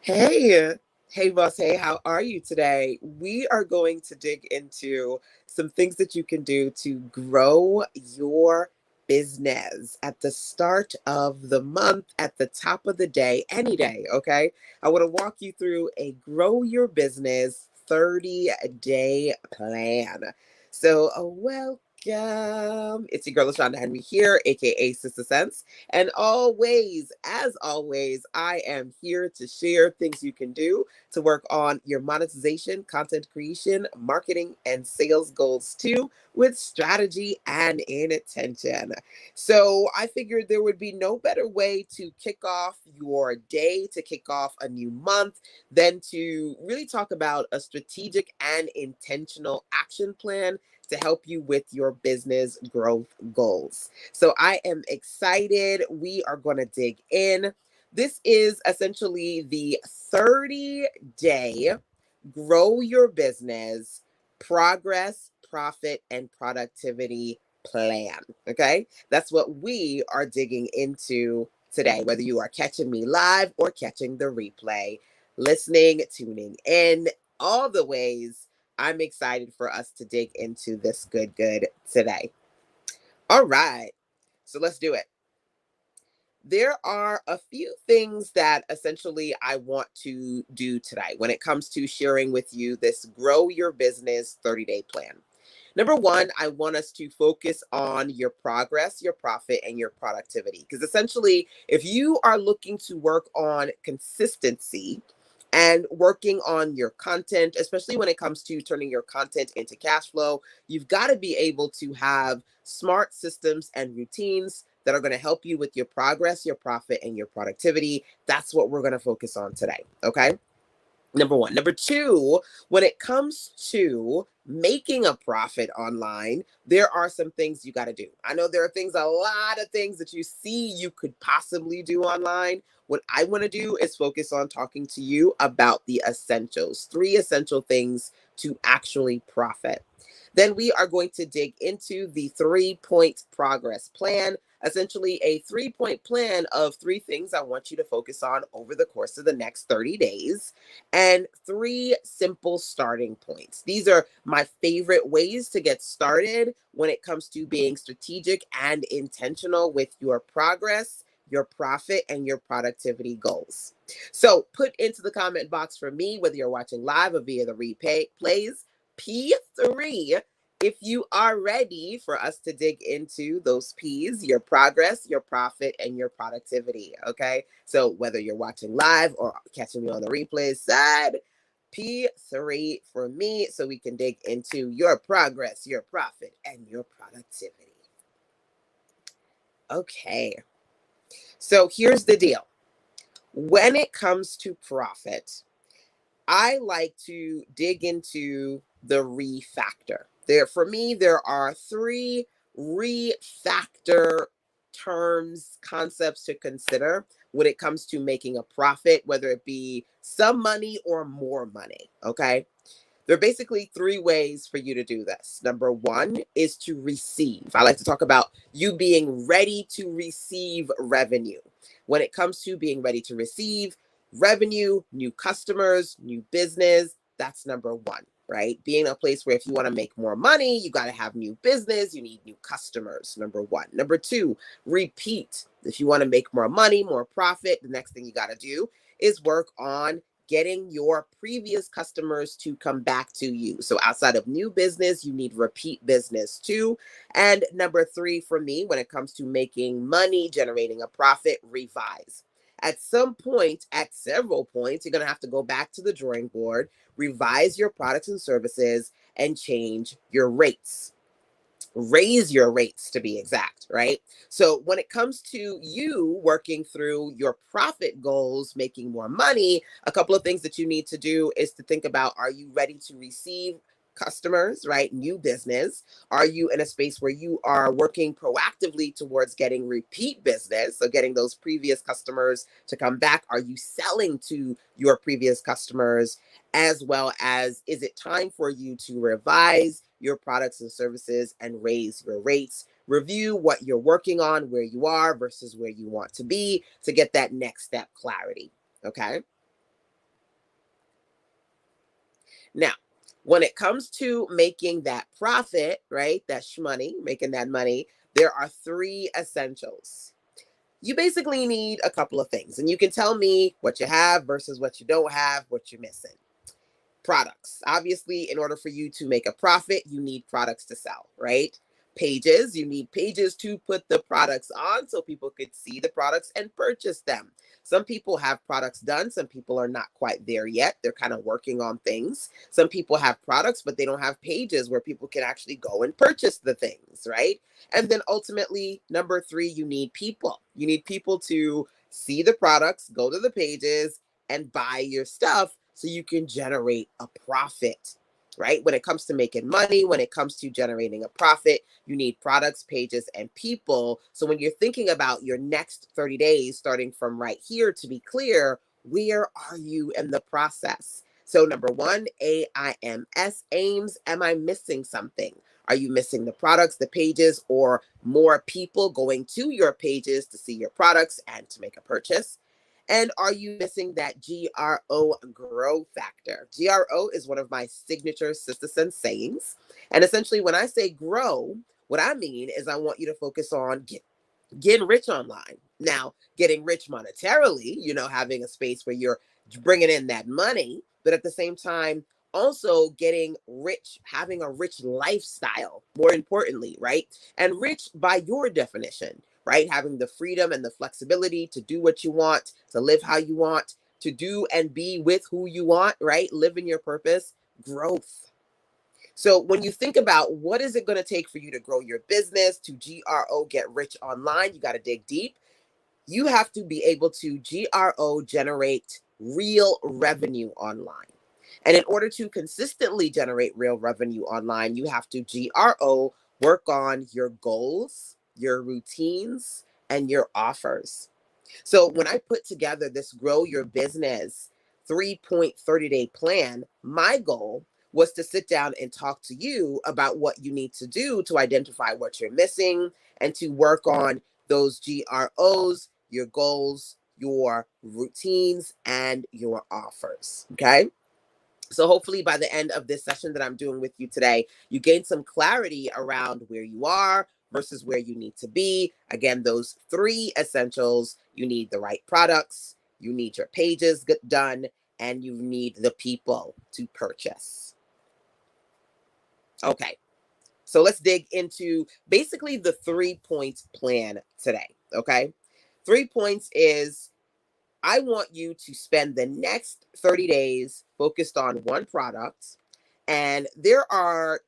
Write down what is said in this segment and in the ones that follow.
Hey, hey, boss. Hey, how are you today? We are going to dig into some things that you can do to grow your business at the start of the month, at the top of the day, any day. Okay. I want to walk you through a grow your business 30-day plan. So, welcome. It's your girl, LaShonda Henry here, aka Sister Sense. And always, as always, I am here to share things you can do to work on your monetization, content creation, marketing, and sales goals too, with strategy and intention. So I figured there would be no better way to kick off your day, to kick off a new month, than to really talk about a strategic and intentional action plan to help you with your business growth goals. So I am excited. We are going to dig in. This is essentially the 30-day grow your business progress, profit, and productivity plan. Okay. That's what we are digging into today, whether you are catching me live or catching the replay, listening, tuning in, all the ways. I'm excited for us to dig into this good today. All right. So let's do it. There are a few things that essentially I want to do today when it comes to sharing with you this grow your business 30-day plan. Number one, I want us to focus on your progress, your profit, and your productivity. Because essentially, if you are looking to work on consistency and working on your content, especially when it comes to turning your content into cash flow, you've got to be able to have smart systems and routines that are going to help you with your progress, your profit, and your productivity. That's what we're going to focus on today. Okay. Number one. Number two, when it comes to making a profit online, there are some things you got to do. I know there are things, a lot of things that you see you could possibly do online. What I want to do is focus on talking to you about the essentials, three essential things to actually profit. Then we are going to dig into the 3-point progress plan, essentially a 3-point plan of three things I want you to focus on over the course of the next 30 days and three simple starting points. These are my favorite ways to get started when it comes to being strategic and intentional with your progress, your profit, and your productivity goals. So put into the comment box for me, whether you're watching live or via the replays, P3 if you are ready for us to dig into those P's, your progress, your profit, and your productivity. Okay. So whether you're watching live or catching me on the replay side, P3 for me, so we can dig into your progress, your profit, and your productivity. Okay. So here's the deal. When it comes to profit, I like to dig into the refactor. For me, there are three refactor terms, concepts to consider when it comes to making a profit, whether it be some money or more money. Okay. There are basically three ways for you to do this. Number one is to receive. I like to talk about you being ready to receive revenue. When it comes to being ready to receive revenue, new customers, new business, that's number one, right? Being a place where if you want to make more money, you got to have new business, you need new customers, number one. Number two, repeat. If you want to make more money, more profit, the next thing you got to do is work on getting your previous customers to come back to you. So outside of new business, you need repeat business too. And number three for me, when it comes to making money, generating a profit, revise. At some point, at several points, you're going to have to go back to the drawing board, revise your products and services, and change your rates, raise your rates to be exact, right? So when it comes to you working through your profit goals, making more money, a couple of things that you need to do is to think about, are you ready to receive customers, right? New business. Are you in a space where you are working proactively towards getting repeat business? So getting those previous customers to come back. Are you selling to your previous customers? As well as, is it time for you to revise your products and services and raise your rates? Review what you're working on, where you are versus where you want to be to get that next step clarity. Okay. Now, when it comes to making that profit, right, that shmoney, making that money, there are three essentials. You basically need a couple of things, and you can tell me what you have versus what you don't have, what you're missing. Products. Obviously, in order for you to make a profit, you need products to sell, right? Pages. You need pages to put the products on so people could see the products and purchase them. Some people have products done. Some people are not quite there yet. They're kind of working on things. Some people have products, but they don't have pages where people can actually go and purchase the things, right? And then ultimately, number three, you need people. You need people to see the products, go to the pages, and buy your stuff so you can generate a profit, right? When it comes to making money, when it comes to generating a profit, you need products, pages, and people. So when you're thinking about your next 30 days, starting from right here, to be clear, where are you in the process? So number one, AIMS, aims, am I missing something? Are you missing the products, the pages, or more people going to your pages to see your products and to make a purchase? And are you missing that GRO, grow factor? GRO is one of my signature Sister Sense sayings. And essentially, when I say grow, what I mean is I want you to focus on getting rich online. Now, getting rich monetarily, having a space where you're bringing in that money, but at the same time, also getting rich, having a rich lifestyle, more importantly, right? And rich by your definition, right? Having the freedom and the flexibility to do what you want, to live how you want, to do and be with who you want, right? Living your purpose, growth. So when you think about what is it going to take for you to grow your business, to GRO, get rich online, you got to dig deep. You have to be able to GRO, generate real revenue online. And in order to consistently generate real revenue online, you have to GRO, work on your goals, your routines, and your offers. So when I put together this grow your business 3-point 30-day plan, my goal was to sit down and talk to you about what you need to do to identify what you're missing and to work on those GROs, your goals, your routines, and your offers. Okay. So hopefully by the end of this session that I'm doing with you today, you gain some clarity around where you are versus where you need to be. Again, those three essentials: you need the right products, you need your pages done, and you need the people to purchase. Okay, so let's dig into basically the 3-point plan today. Okay, 3 points is I want you to spend the next 30 days focused on one product. And there are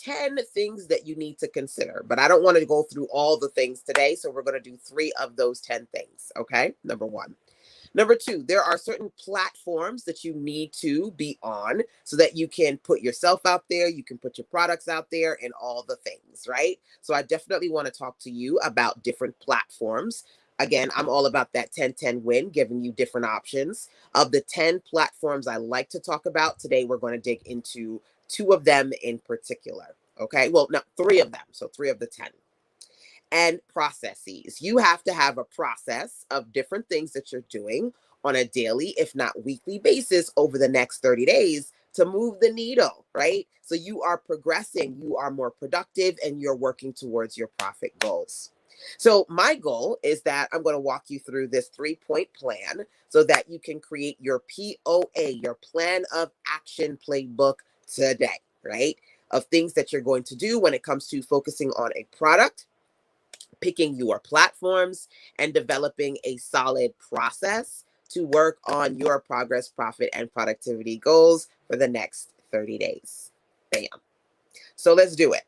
10 things that you need to consider, but I don't want to go through all the things today. So we're going to do 3 of those 10 things. Okay. Number one. Number two, there are certain platforms that you need to be on so that you can put yourself out there, you can put your products out there, and all the things, right? So I definitely want to talk to you about different platforms. Again, I'm all about that 10-10 win, giving you different options. Of the 10 platforms I like to talk about today, we're going to dig into 2 of them in particular. Okay. Well, no, 3 of them. So 3 of the 10. And processes. You have to have a process of different things that you're doing on a daily, if not weekly basis over the next 30 days to move the needle, right? So you are progressing, you are more productive, and you're working towards your profit goals. So my goal is that I'm going to walk you through this 3-point plan so that you can create your POA, your plan of action playbook today, right? Of things that you're going to do when it comes to focusing on a product, picking your platforms, and developing a solid process to work on your progress, profit, and productivity goals for the next 30 days. Bam. So let's do it.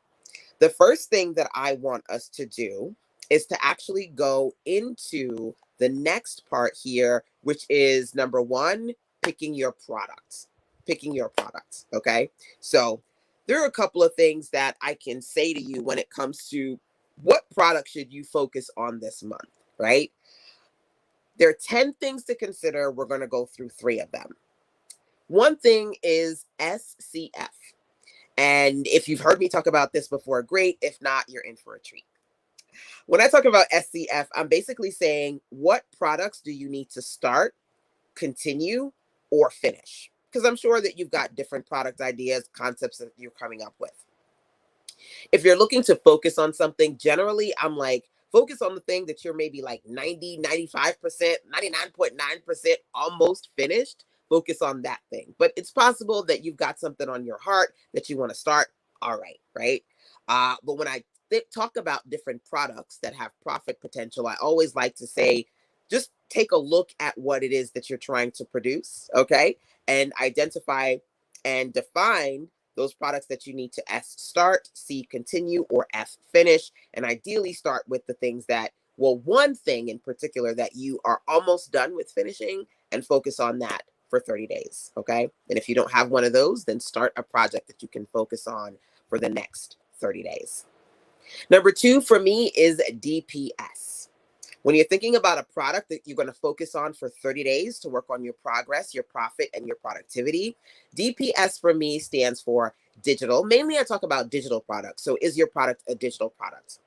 The first thing that I want us to do is to actually go into the next part here, which is number one, picking your products. Picking your products. Okay. So there are a couple of things that I can say to you when it comes to what product should you focus on this month, right? There are 10 things to consider. We're going to go through 3 of them. One thing is SCF. And if you've heard me talk about this before, great. If not, you're in for a treat. When I talk about SCF, I'm basically saying what products do you need to start, continue, or finish? because I'm sure that you've got different product ideas, concepts that you're coming up with. If you're looking to focus on something, generally I'm like, focus on the thing that you're maybe like 90, 95%, 99.9% almost finished. Focus on that thing. But it's possible that you've got something on your heart that you want to start. All right, right? But when I talk about different products that have profit potential, I always like to say, just take a look at what it is that you're trying to produce, okay? And identify and define those products that you need to S start, C continue, or F finish. And ideally start with the things that, well, one thing in particular that you are almost done with finishing, and focus on that for 30 days. Okay. And if you don't have one of those, then start a project that you can focus on for the next 30 days. Number two for me is DPS. When you're thinking about a product that you're going to focus on for 30 days to work on your progress, your profit, and your productivity, DPS for me stands for digital. Mainly I talk about digital products. So is your product a digital product?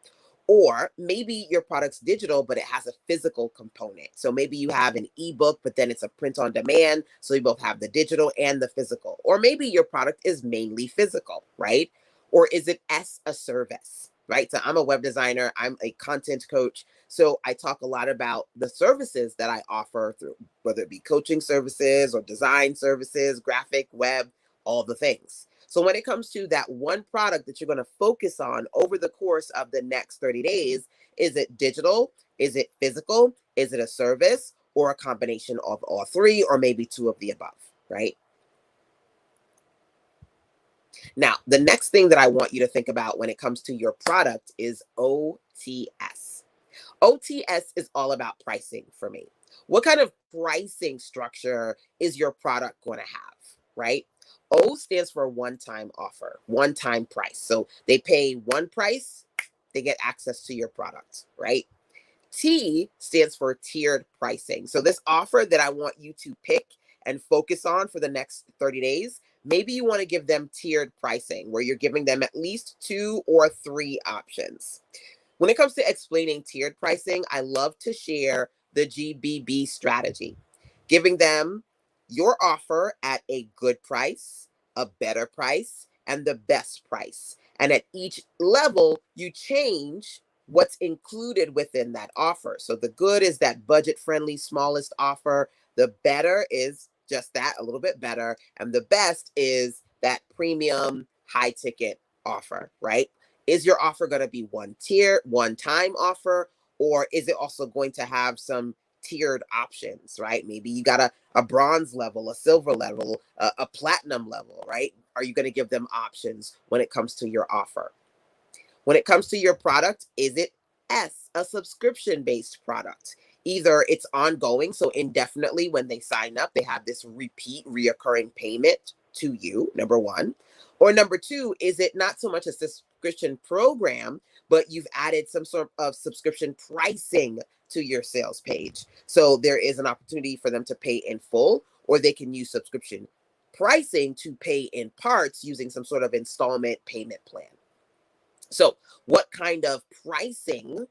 Or maybe your product's digital, but it has a physical component. So maybe you have an ebook, but then it's a print on demand. So you both have the digital and the physical. Or maybe your product is mainly physical, right? Or is it as a service, right? So I'm a web designer, I'm a content coach. So I talk a lot about the services that I offer through, whether it be coaching services or design services, graphic, web, all the things. So when it comes to that one product that you're going to focus on over the course of the next 30 days, is it digital? Is it physical? Is it a service, or a combination of all three, or maybe two of the above, right? Now, the next thing that I want you to think about when it comes to your product is OTS. OTS is all about pricing for me. What kind of pricing structure is your product going to have, right? O stands for one-time offer, one-time price. So they pay one price, they get access to your product, right? T stands for tiered pricing. So this offer that I want you to pick and focus on for the next 30 days, maybe you want to give them tiered pricing where you're giving them at least 2 or 3 options. When it comes to explaining tiered pricing, I love to share the GBB strategy, giving them your offer at a good price, a better price, and the best price. And at each level, you change what's included within that offer. So the good is that budget friendly, smallest offer. The better is just that, a little bit better. And the best is that premium, high ticket offer, right? Is your offer going to be one tier, one time offer, or is it also going to have some tiered options, right? Maybe you got a bronze level, a silver level, a platinum level, right? Are you going to give them options when it comes to your offer? When it comes to your product, is it S, a subscription based product? Either it's ongoing, so indefinitely when they sign up, they have this repeat, reoccurring payment to you, number one. Or number two, is it not so much a subscription program, but you've added some sort of subscription pricing to your sales page? So there is an opportunity for them to pay in full, or they can use subscription pricing to pay in parts using some sort of installment payment plan. So, what kind of pricing,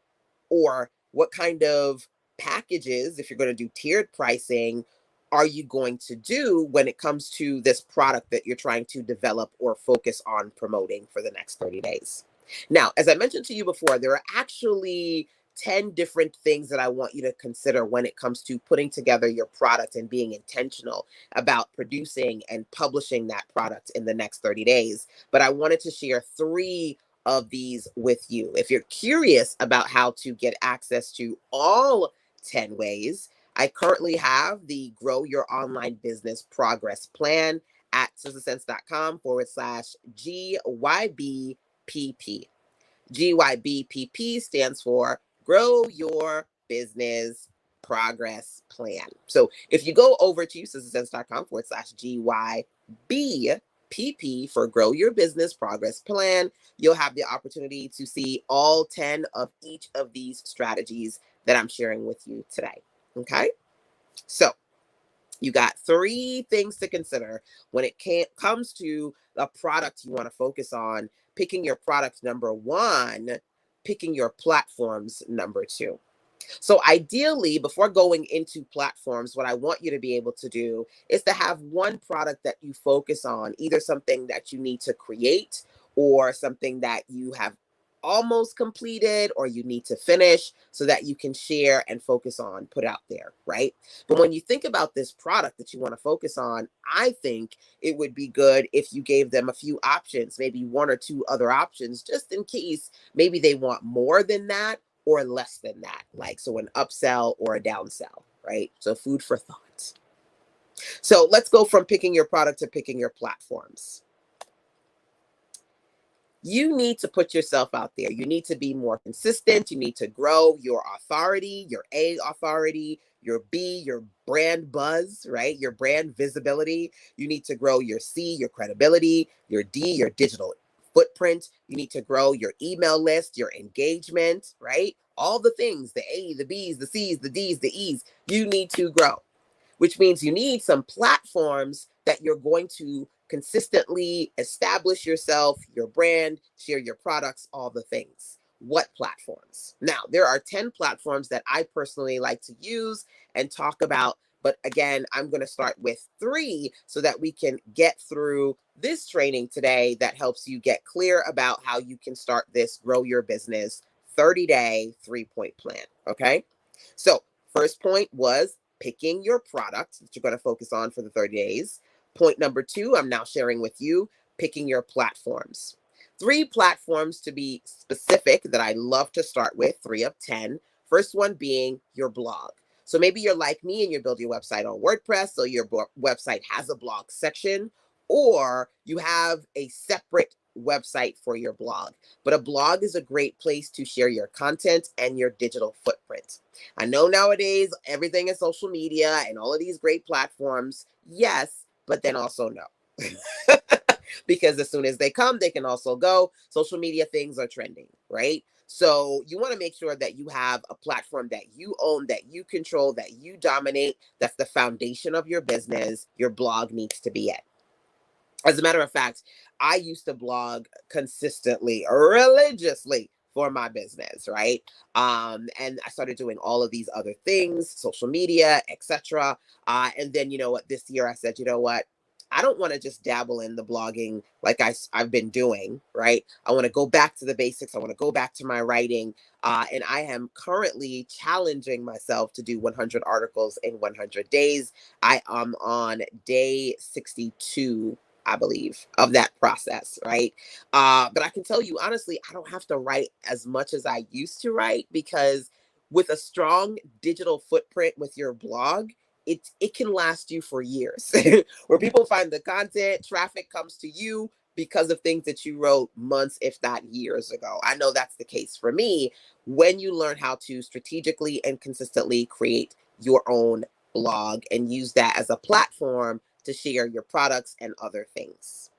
or what kind of packages, if you're going to do tiered pricing, are you going to do when it comes to this product that you're trying to develop or focus on promoting for the next 30 days? Now, as I mentioned to you before, there are actually 10 different things that I want you to consider when it comes to putting together your product and being intentional about producing and publishing that product in the next 30 days. But I wanted to share 3 of these with you. If you're curious about how to get access to all 10 ways, I currently have the Grow Your Online Business Progress Plan at sizzlesense.com/GYBPP. GYBPP stands for Grow Your Business Progress Plan. So if you go over to sizzlesense.com/GYBPP for Grow Your Business Progress Plan, you'll have the opportunity to see all 10 of each of these strategies that I'm sharing with you today. Okay? So you got 3 things to consider when it comes to the product you want to focus on, picking your product number 1, picking your platforms number 2. So ideally, before going into platforms, what I want you to be able to do is to have one product that you focus on, either something that you need to create or something that you have almost completed or you need to finish so that you can share and focus on, put out there, right? But when you think about this product that you want to focus on, I think it would be good if you gave them a few options, maybe one or two other options, just in case maybe they want more than that or less than that, like so an upsell or a downsell, right? So food for thought. So let's go from picking your product to picking your platforms. You need to put yourself out there. You need to be more consistent. You need to grow your authority, your A authority, your B, your brand buzz, right? Your brand visibility. You need to grow your C, your credibility, your D, your digital footprint. You need to grow your email list, your engagement, right? All the things, the A, the B's, the C's, the D's, the E's, you need to grow, which means you need some platforms that you're going to consistently establish yourself, your brand, share your products, all the things. What platforms? Now, there are 10 platforms that I personally like to use and talk about. But again, I'm going to start with three so that we can get through this training today that helps you get clear about how you can start this grow your business 30-day 3-point plan. Okay. So, first point was picking your product that you're going to focus on for the 30 days. Point number two, I'm now sharing with you, picking your platforms. 3 platforms to be specific that I love to start with, 3 of 10. First one being your blog. So maybe you're like me and you build your website on WordPress, so your website has a blog section, or you have a separate website for your blog. But a blog is a great place to share your content and your digital footprint. I know nowadays everything is social media and all of these great platforms. Yes, but then also no. Because as soon as they come, they can also go. Social media things are trending, right? So you want to make sure that you have a platform that you own, that you control, that you dominate. That's the foundation of your business. Your blog needs to be it. As a matter of fact, I used to blog consistently, religiously for my business, right? And I started doing all of these other things, social media, etc. And then, you know what, this year I said, you know what? I don't want to just dabble in the blogging like I've been doing, right? I want to go back to the basics. I want to go back to my writing. And I am currently challenging myself to do 100 articles in 100 days. I am on day 62, I believe, of that process, right? But I can tell you honestly, I don't have to write as much as I used to write because with a strong digital footprint with your blog, it can last you for years. Where people find the content, traffic comes to you because of things that you wrote months, if not years ago. I know that's the case for me when you learn how to strategically and consistently create your own blog and use that as a platform to share your products and other things.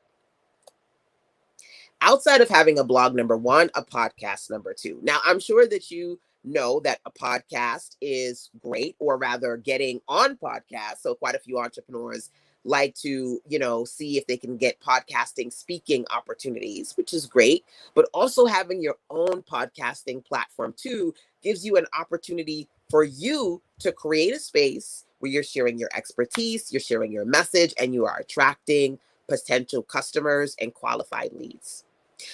Outside of having a blog, number one, a podcast, number two. Now, I'm sure that you know that a podcast is great, or rather getting on podcasts. So quite a few entrepreneurs like to, see if they can get podcasting speaking opportunities, which is great. But also having your own podcasting platform too gives you an opportunity for you to create a space where you're sharing your expertise, you're sharing your message, and you are attracting potential customers and qualified leads.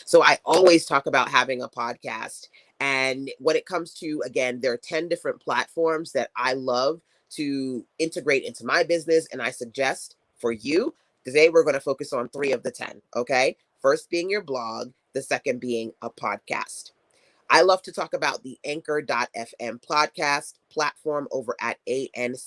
So I always talk about having a podcast. And when it comes to, again, there are 10 different platforms that I love to integrate into my business. And I suggest for you, today we're going to focus on 3 of the 10. Okay. First being your blog, the second being a podcast. I love to talk about the Anchor.fm podcast platform over at ANCHOR.fm.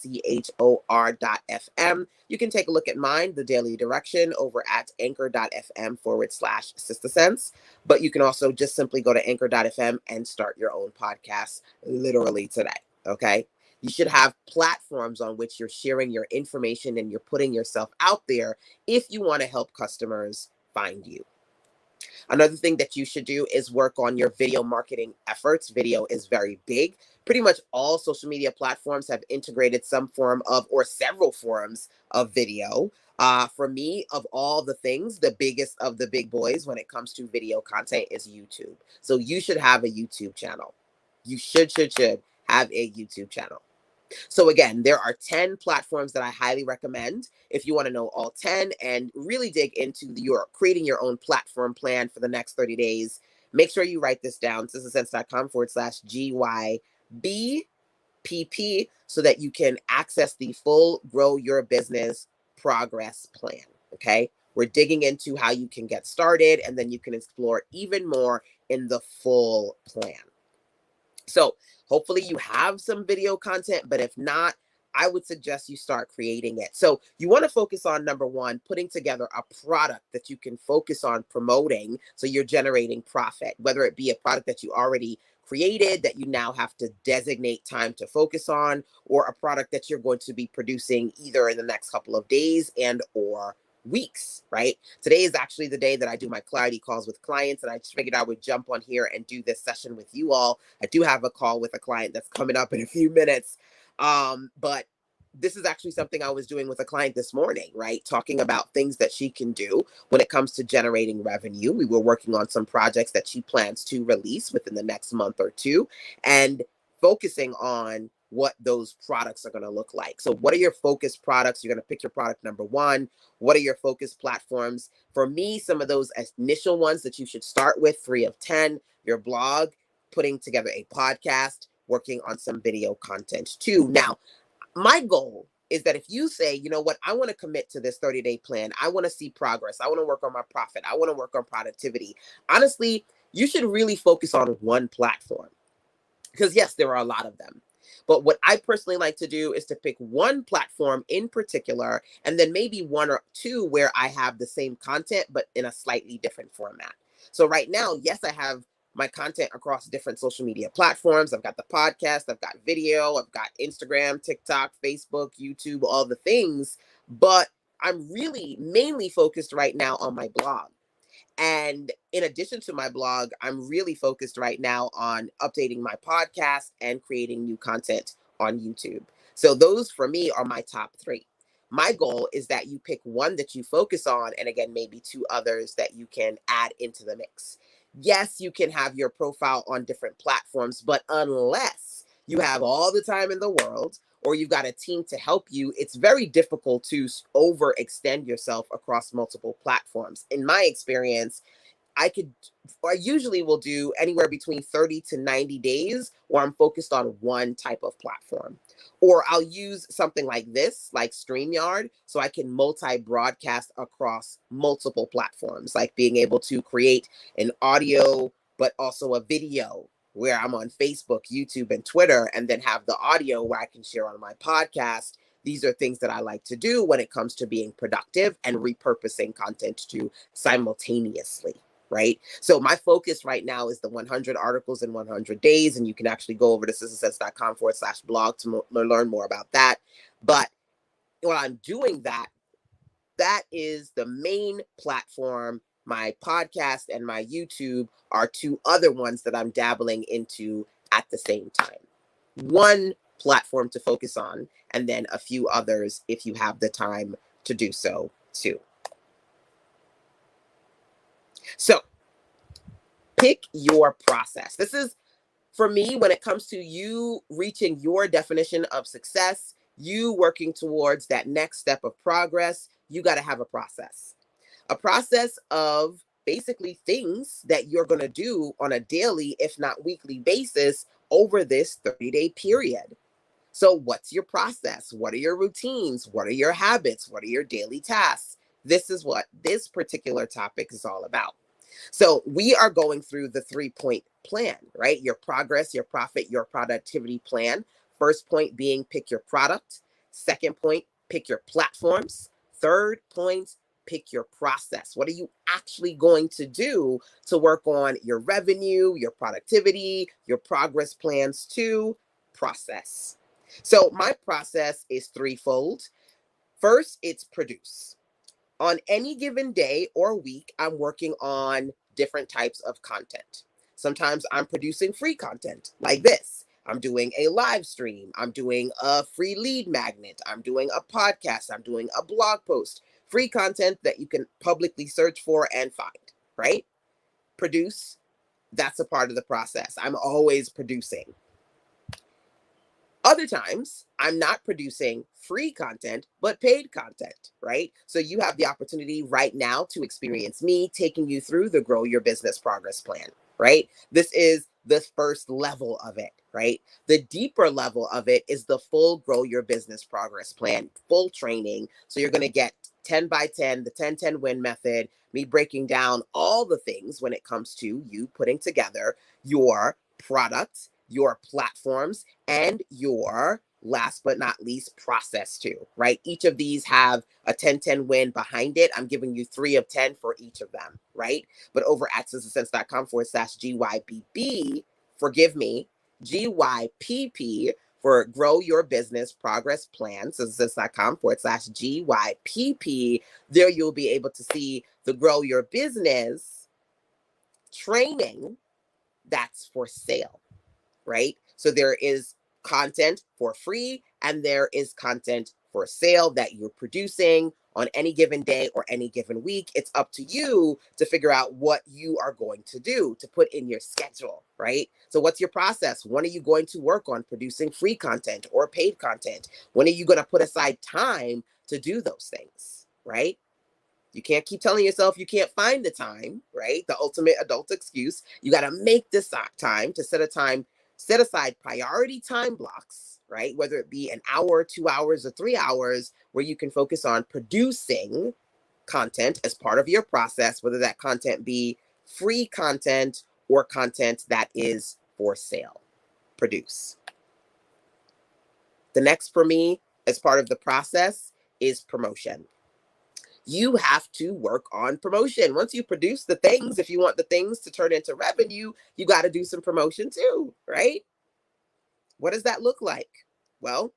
You can take a look at mine, The Daily Direction, over at Anchor.fm/Sister Sense. But you can also just simply go to Anchor.fm and start your own podcast literally today. Okay. You should have platforms on which you're sharing your information and you're putting yourself out there if you want to help customers find you. Another thing that you should do is work on your video marketing efforts. Video is very big. Pretty much all social media platforms have integrated some form of or several forms of video. For me, of all the things, the biggest of the big boys when it comes to video content is YouTube. So you should have a YouTube channel. You should have a YouTube channel. So again, there are 10 platforms that I highly recommend if you want to know all 10 and really dig into your creating your own platform plan for the next 30 days. Make sure you write this down, sistersense.com/GYBPP, so that you can access the full Grow Your Business Progress Plan. Okay. We're digging into how you can get started, and then you can explore even more in the full plan. So hopefully you have some video content, but if not, I would suggest you start creating it. So you want to focus on, number one, putting together a product that you can focus on promoting, so you're generating profit, whether it be a product that you already created that you now have to designate time to focus on, or a product that you're going to be producing either in the next couple of days and or weeks, right? Today is actually the day that I do my clarity calls with clients, and I just figured I would jump on here and do this session with you all. I do have a call with a client that's coming up in a few minutes. But this is actually something I was doing with a client this morning, right? Talking about things that she can do when it comes to generating revenue. We were working on some projects that she plans to release within the next month or two, and focusing on what those products are going to look like. So what are your focus products? You're going to pick your product number one. What are your focus platforms? For me, some of those initial ones that you should start with, 3 of 10, your blog, putting together a podcast, working on some video content too. Now, my goal is that if you say, you know what, I want to commit to this 30-day plan, I want to see progress, I want to work on my profit, I want to work on productivity. Honestly, you should really focus on one platform, because yes, there are a lot of them. But what I personally like to do is to pick one platform in particular, and then maybe one or two where I have the same content, but in a slightly different format. So right now, yes, I have my content across different social media platforms. I've got the podcast, I've got video, I've got Instagram, TikTok, Facebook, YouTube, all the things. But I'm really mainly focused right now on my blog. And in addition to my blog, I'm really focused right now on updating my podcast and creating new content on YouTube. So those for me are my top 3. My goal is that you pick one that you focus on, and again, maybe 2 others that you can add into the mix. Yes, you can have your profile on different platforms, but unless you have all the time in the world, or you've got a team to help you, it's very difficult to overextend yourself across multiple platforms. In my experience, I usually will do anywhere between 30 to 90 days where I'm focused on one type of platform. Or I'll use something like this, like StreamYard, so I can multi-broadcast across multiple platforms, like being able to create an audio, but also a video where I'm on Facebook, YouTube, and Twitter, and then have the audio where I can share on my podcast. These are things that I like to do when it comes to being productive and repurposing content to simultaneously. Right. So my focus right now is the 100 articles in 100 days. And you can actually go over to sistersense.com/blog to learn more about that. But while I'm doing that, that is the main platform. My podcast and my YouTube are 2 other ones that I'm dabbling into at the same time. One platform to focus on, and then a few others if you have the time to do so too. So pick your process. This is, for me, when it comes to you reaching your definition of success, you working towards that next step of progress, you got to have a process of basically things that you're going to do on a daily, if not weekly basis over this 30-day period. So what's your process? What are your routines? What are your habits? What are your daily tasks? This is what this particular topic is all about. So we are going through the 3-point plan, right? Your progress, your profit, your productivity plan. First point being pick your product. Second point, pick your platforms. Third point, pick your process. What are you actually going to do to work on your revenue, your productivity, your progress plans to process? So my process is threefold. First, it's produce. On any given day or week, I'm working on different types of content. Sometimes I'm producing free content like this. I'm doing a live stream. I'm doing a free lead magnet. I'm doing a podcast. I'm doing a blog post. Free content that you can publicly search for and find, right? Produce, that's a part of the process. I'm always producing. Other times, I'm not producing free content, but paid content, right? So you have the opportunity right now to experience me taking you through the Grow Your Business Progress Plan, right? This is the first level of it, right? The deeper level of it is the full Grow Your Business Progress Plan, full training. So you're going to get 10 by 10, the 10-10 win method, me breaking down all the things when it comes to you putting together your product, your platforms, and your last but not least process too, right? Each of these have a 10-10 win behind it. I'm giving you 3 of 10 for each of them, right? But over at accessofsense.com/GYBB, forgive me, GYPP for Grow Your Business Progress Plan, accessofsense.com/GYPP, there you'll be able to see the Grow Your Business training that's for sale, right? So there is content for free and there is content for sale that you're producing on any given day or any given week. It's up to you to figure out what you are going to do to put in your schedule, right? So what's your process? When are you going to work on producing free content or paid content? When are you going to put aside time to do those things, right? You can't keep telling yourself you can't find the time, right? The ultimate adult excuse. You got to make this time to set aside priority time blocks, right? Whether it be an hour, 2 hours, or 3 hours, where you can focus on producing content as part of your process, whether that content be free content or content that is for sale. Produce. The next for me, as part of the process, is promotion. You have to work on promotion. Once you produce the things, if you want the things to turn into revenue, you got to do some promotion too, right? What does that look like? Well,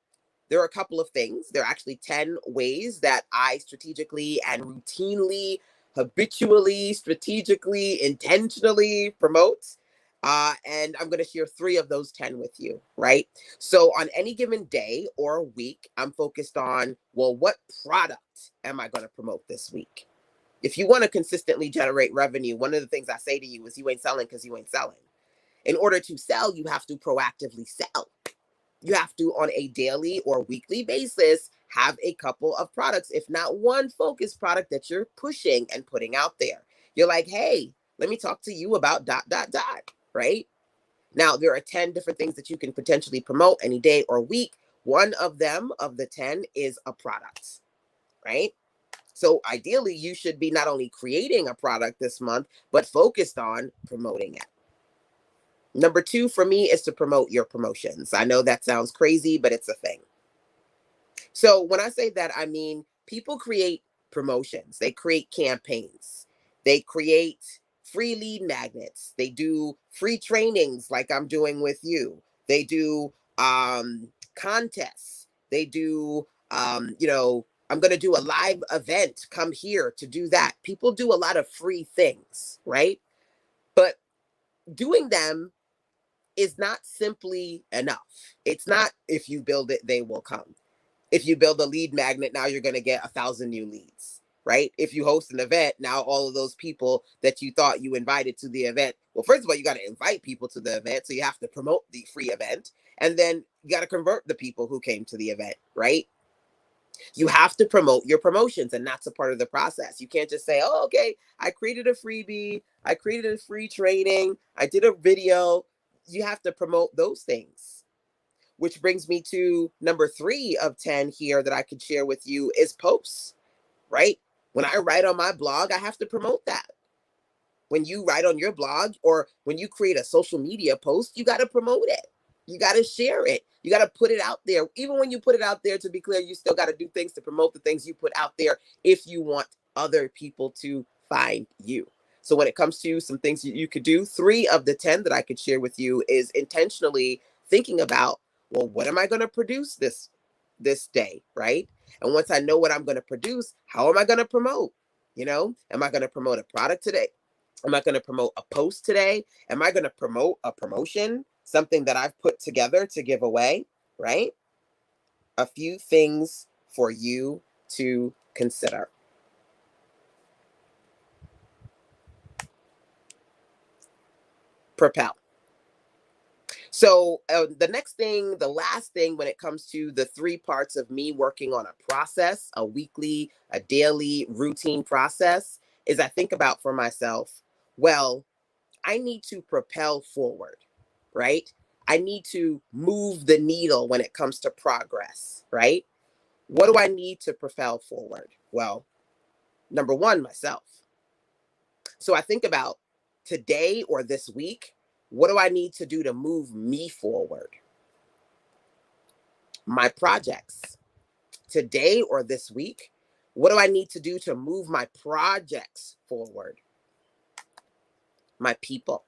there are a couple of things. There are actually 10 ways that I strategically and routinely, habitually, strategically, intentionally promote. And I'm going to share 3 of those 10 with you, right? So on any given day or week, I'm focused on, well, what product am I going to promote this week? If you want to consistently generate revenue, one of the things I say to you is you ain't selling because you ain't selling. In order to sell, you have to proactively sell. You have to, on a daily or weekly basis, have a couple of products, if not one focused product that you're pushing and putting out there. You're like, hey, let me talk to you about ... right? Now, there are 10 different things that you can potentially promote any day or week. One of them, of the 10, is a product, right? So ideally, you should be not only creating a product this month, but focused on promoting it. Number 2 for me is to promote your promotions. I know that sounds crazy, but it's a thing. So when I say that, I mean people create promotions, they create campaigns, they create free lead magnets, they do free trainings like I'm doing with you, they do contests, they do, I'm going to do a live event, come here to do that. People do a lot of free things, right? But doing them is not simply enough. It's not if you build it, they will come. If you build a lead magnet, now you're going to get 1,000 new leads, right? If you host an event, now all of those people that you thought you invited to the event, well, first of all, you got to invite people to the event. So you have to promote the free event. And then you got to convert the people who came to the event, right? You have to promote your promotions, and that's a part of the process. You can't just say, oh, okay, I created a freebie, I created a free training, I did a video. You have to promote those things. Which brings me to number 3 of 10 here that I could share with you is posts, right? When I write on my blog, I have to promote that. When you write on your blog or when you create a social media post, you got to promote it. You got to share it. You got to put it out there. Even when you put it out there, to be clear, you still got to do things to promote the things you put out there if you want other people to find you. So when it comes to some things you could do, 3 of the 10 that I could share with you is intentionally thinking about, well, what am I going to produce this day, right? And once I know what I'm going to produce, how am I going to promote? Am I going to promote a product today? Am I going to promote a post today? Am I going to promote a promotion, something that I've put together to give away, right? A few things for you to consider. PROPEL. So the next thing, the last thing when it comes to the three parts of me working on a process, a weekly, a daily routine process, is I think about for myself, well, I need to propel forward, right? I need to move the needle when it comes to progress, right? What do I need to propel forward? Well, number one, myself. So I think about today or this week, what do I need to do to move me forward? My projects. Today or this week, what do I need to do to move my projects forward? My people.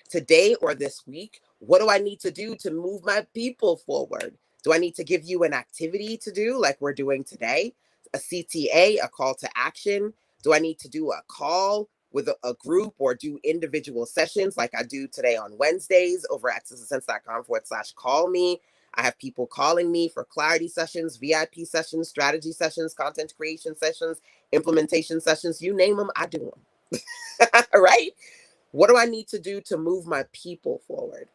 Today or this week, what do I need to do to move my people forward? Do I need to give you an activity to do like we're doing today? A CTA, a call to action? Do I need to do a call with a group or do individual sessions like I do today on Wednesdays over at sistersense.com/call me? I have people calling me for clarity sessions, VIP sessions, strategy sessions, content creation sessions, implementation sessions, you name them, I do them. Right? What do I need to do to move my people forward?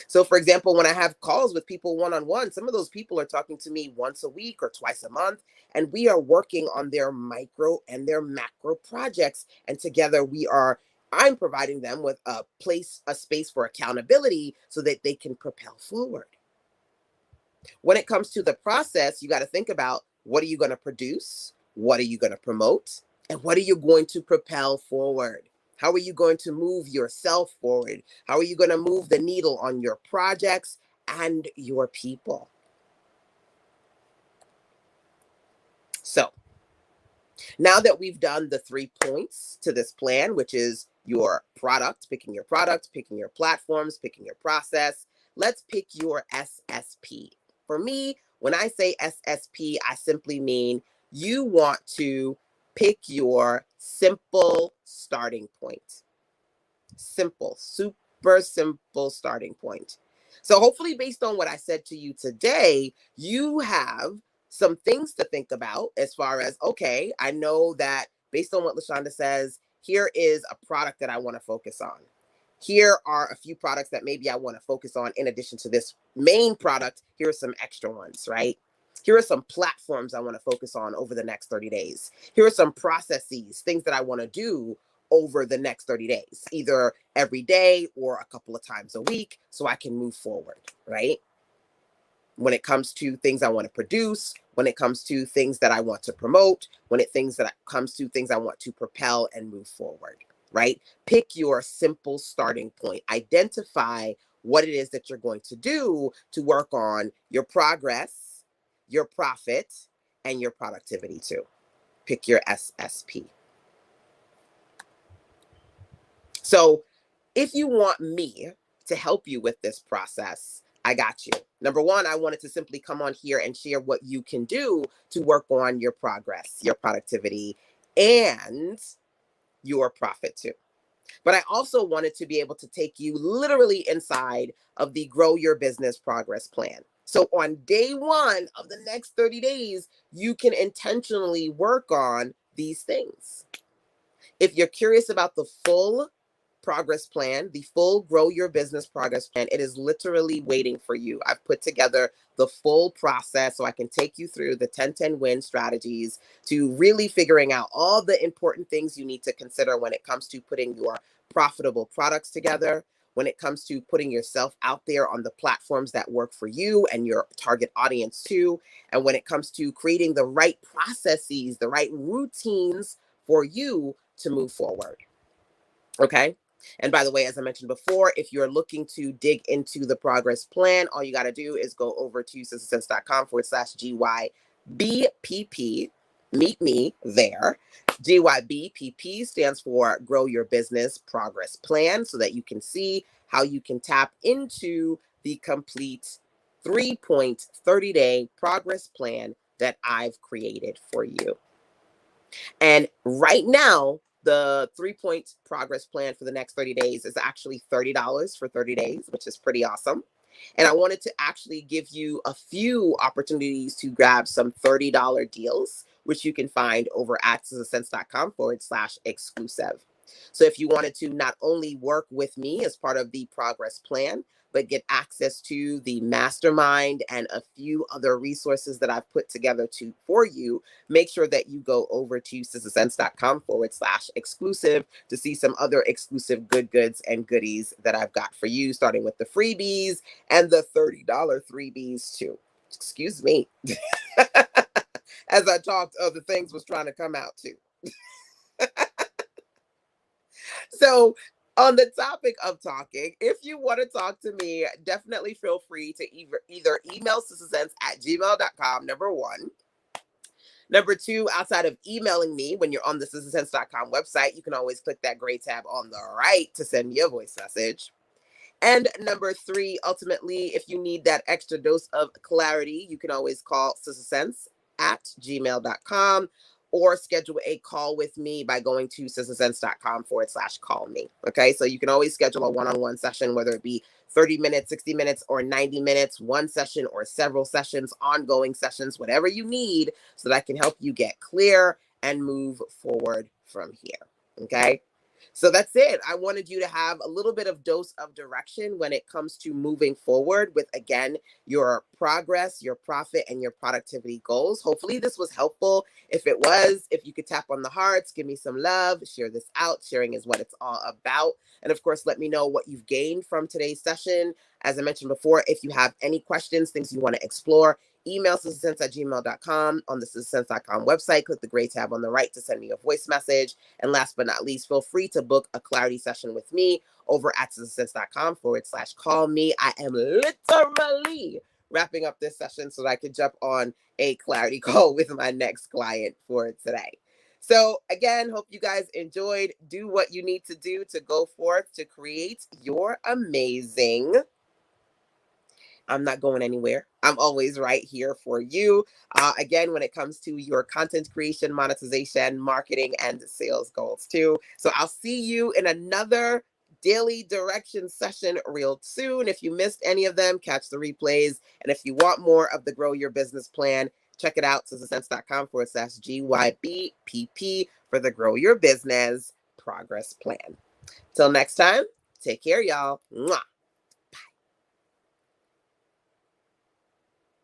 So, for example, when I have calls with people one on one, some of those people are talking to me once a week or twice a month, and we are working on their micro and their macro projects. And together I'm providing them with a space for accountability so that they can propel forward. When it comes to the process, you got to think about what are you going to produce? What are you going to promote? And what are you going to propel forward? How are you going to move yourself forward? How are you going to move the needle on your projects and your people? So, now that we've done the 3 points to this plan, which is your product, picking your platforms, picking your process, let's pick your SSP. For me, when I say SSP, I simply mean you want to pick your simple starting point. Simple, super simple starting point. So, hopefully, based on what I said to you today, you have some things to think about as far as, okay, I know that based on what LaShonda says, here is a product that I want to focus on. Here are a few products that maybe I want to focus on in addition to this main product. Here are some extra ones, right? Here are some platforms I want to focus on over the next 30 days. Here are some processes, things that I want to do over the next 30 days, either every day or a couple of times a week, so I can move forward, right? When it comes to things I want to produce, when it comes to things that I want to promote, comes to things I want to propel and move forward, right? Pick your simple starting point. Identify what it is that you're going to do to work on your progress, your profit, and your productivity too. Pick your SSP. So, if you want me to help you with this process, I got you. Number one, I wanted to simply come on here and share what you can do to work on your progress, your productivity, and your profit too. But I also wanted to be able to take you literally inside of the Grow Your Business Progress Plan. So on day one of the next 30 days, you can intentionally work on these things. If you're curious about the full progress plan, the full Grow Your Business Progress Plan, it is literally waiting for you. I've put together the full process so I can take you through the 10-10-win strategies to really figuring out all the important things you need to consider when it comes to putting your profitable products together, when it comes to putting yourself out there on the platforms that work for you and your target audience too, and when it comes to creating the right processes, the right routines for you to move forward. Okay. And by the way, as I mentioned before, if you're looking to dig into the progress plan, all you got to do is go over to sistersense.com/GYBPP. Meet me there. GYBPP stands for Grow Your Business Progress Plan so that you can see how you can tap into the complete 3-point 30-day progress plan that I've created for you. And right now, the 3-point progress plan for the next 30 days is actually $30 for 30 days, which is pretty awesome. And I wanted to actually give you a few opportunities to grab some $30 deals, which you can find over at sistersense.com/exclusive. So if you wanted to not only work with me as part of the progress plan, but get access to the mastermind and a few other resources that I've put together for you, make sure that you go over to sistasense.com/exclusive to see some other exclusive goods and goodies that I've got for you, starting with the freebies and the $30 freebies too. Excuse me. As I talked, other things was trying to come out too. So, on the topic of talking, if you want to talk to me, definitely feel free to either email sistasense@gmail.com, number one. Number two, outside of emailing me, when you're on the sistasense.com website, you can always click that gray tab on the right to send me a voice message. And number three, ultimately, if you need that extra dose of clarity, you can always call sistasense@gmail.com or schedule a call with me by going to sistasense.com/call me. Okay. So you can always schedule a one-on-one session, whether it be 30 minutes, 60 minutes, or 90 minutes, one session or several sessions, ongoing sessions, whatever you need, so that I can help you get clear and move forward from here. Okay. So that's it. I wanted you to have a little bit of dose of direction when it comes to moving forward with, again, your progress, your profit, and your productivity goals. Hopefully this was helpful. If it was, if you could tap on the hearts, give me some love, share this out. Sharing is what it's all about. And of course, let me know what you've gained from today's session. As I mentioned before, if you have any questions, things you want to explore, email sistasense@gmail.com. On the sistasense.com website, click the gray tab on the right to send me a voice message. And last but not least, feel free to book a clarity session with me over at sistasense.com/call me. I am literally wrapping up this session so that I can jump on a clarity call with my next client for today. So again, hope you guys enjoyed. Do what you need to do to go forth to create your amazing. I'm not going anywhere. I'm always right here for you. Again, when it comes to your content creation, monetization, marketing, and sales goals too. So I'll see you in another daily direction session real soon. If you missed any of them, catch the replays. And if you want more of the Grow Your Business Plan, check it out, sistasense.com/GYBPP for the Grow Your Business Progress Plan. Till next time, take care, y'all. Mwah.